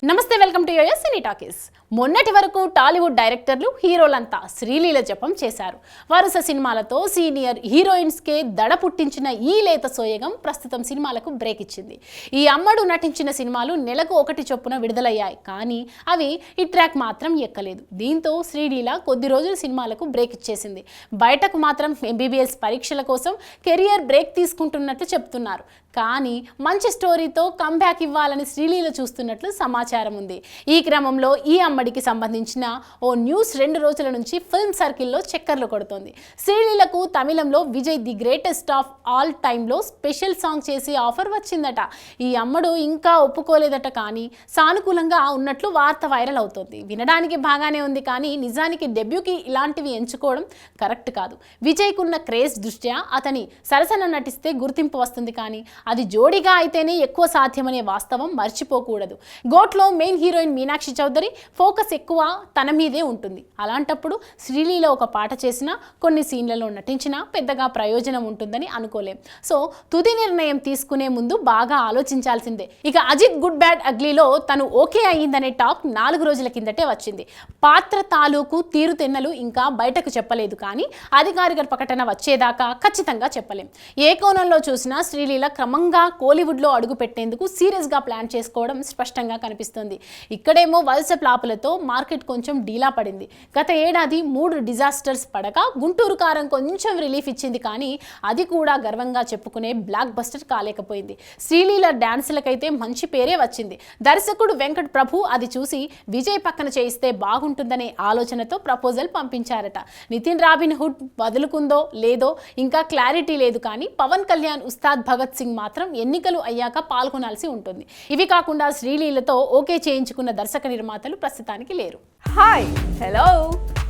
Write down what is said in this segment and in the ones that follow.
నమస్తే, welcome to Yoyo Cine Talkies. మొన్నటి వరకు టాలీవుడ్ డైరెక్టర్లు హీరోలంతా శ్రీలీల జపం చేశారు. వరుస సినిమాలతో సీనియర్ హీరోయిన్స్కే దడ పుట్టించిన ఈ లేత సోయగం ప్రస్తుతం సినిమాలకు బ్రేక్ ఇచ్చింది. ఈ అమ్మడు నటించిన సినిమాలు నెలకు ఒకటి చొప్పున విడుదలయ్యాయి, కానీ అవి ఈ ట్రాక్ మాత్రం ఎక్కలేదు. దీంతో శ్రీలీల కొద్ది రోజులు సినిమాలకు బ్రేక్ ఇచ్చేసింది. బయటకు మాత్రం MBBS పరీక్షల కోసం కెరియర్ బ్రేక్ తీసుకుంటున్నట్లు చెప్తున్నారు. కానీ మంచి స్టోరీతో కంబ్యాక్ ఇవ్వాలని శ్రీలీల చూస్తున్నట్లు సమాచారం ఉంది. ఈ క్రమంలో ఈ అమ్మడికి సంబంధించిన ఓ న్యూస్ 2 రోజుల నుంచి ఫిల్మ్ సర్కిల్లో చక్కర్లు కొడుతోంది. శ్రీలీలకు తమిళంలో Vijay the greatest of all టైంలో స్పెషల్ సాంగ్ చేసి ఆఫర్ వచ్చిందట. ఈ అమ్మడు ఇంకా ఒప్పుకోలేదట, కానీ సానుకూలంగా ఉన్నట్లు వార్త వైరల్ అవుతోంది. వినడానికి బాగానే ఉంది, కానీ నిజానికి డెబ్యూకి ఇలాంటివి ఎంచుకోవడం కరెక్ట్ కాదు. విజయ్కున్న క్రేజ్ దృష్ట్యా అతని సరసన నటిస్తే గుర్తింపు వస్తుంది, కానీ అది జోడిగా అయితేనే ఎక్కువ సాధ్యమనే వాస్తవం మర్చిపోకూడదు. గోట్లో main heroine Meenakshi Chaudhary focus ఎక్కువ తన మీదే ఉంటుంది. అలాంటప్పుడు శ్రీలీల ఒక పాట చేసినా, కొన్ని సీన్లలో నటించినా పెద్దగా ప్రయోజనం ఉంటుందని అనుకోలేం. సో తుది నిర్ణయం తీసుకునే ముందు బాగా ఆలోచించాల్సిందే. ఇక అజిత్ గుడ్ బ్యాడ్ అగ్లీలో తను ఓకే అయ్యిందనే టాక్ 4 రోజుల కిందటే వచ్చింది. పాత్ర తాలూకు తీరుతెన్నలు ఇంకా బయటకు చెప్పలేదు, కానీ అధికారిక ప్రకటన వచ్చేదాకా ఖచ్చితంగా చెప్పలేం. ఏ కోణంలో చూసినా శ్రీలీల క్రమంగా కోలీవుడ్లో అడుగు పెట్టేందుకు సీరియస్గా ప్లాన్ చేసుకోవడం స్పష్టంగా కనిపిస్తుంది. ఇక్కడేమో వలస ప్లాపులతో మార్కెట్ కొంచెం డీలా పడింది. గత ఏడాది 3 డిజాస్టర్స్ పడక గుంటూరు కారం కొంచెం రిలీఫ్ ఇచ్చింది, కానీ అది కూడా గర్వంగా చెప్పుకునే బ్లాక్ బస్టర్ కాలేకపోయింది. శ్రీలీల డాన్సులకైతే మంచి పేరే వచ్చింది. దర్శకుడు వెంకట్ ప్రభు అది చూసి విజయ్ పక్కన చేయిస్తే బాగుంటుందనే ఆలోచనతో ప్రపోజల్ పంపించారట. నితిన్ రాబిన్హుడ్ వదులుకుందో లేదో ఇంకా క్లారిటీ లేదు, కానీ పవన్ కళ్యాణ్, ఉస్తాద్ భగత్ సింగ్ మాత్రం ఎన్నికలు అయ్యాక పాల్గొనాల్సి ఉంటుంది. ఇవి కాకుండా శ్రీలీలతో ఓకే చేయించుకున్న దర్శక నిర్మాతలు ప్రస్తుతానికి లేరు. Hi, hello.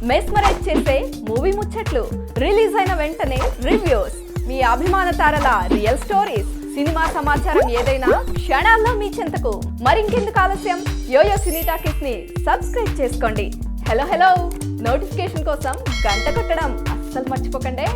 మెస్మరైజ్ చేసే మూవీ ముచ్చట్లు, రిలీజ్ అయిన వెంటనే రివ్యూస్, మీ అభిమాన తారల రియల్ స్టోరీస్, సినిమా సమాచారం ఏదైనా క్షణాల్లో మీ చెంతకు. మరింకెందుకు ఆలస్యం, యోయో సినీ టాకీస్ ని సబ్స్క్రైబ్ చేసుకోండి. హలో హలో నోటిఫికేషన్ కోసం గంట కొట్టడం అస్సలు మర్చిపోకండి.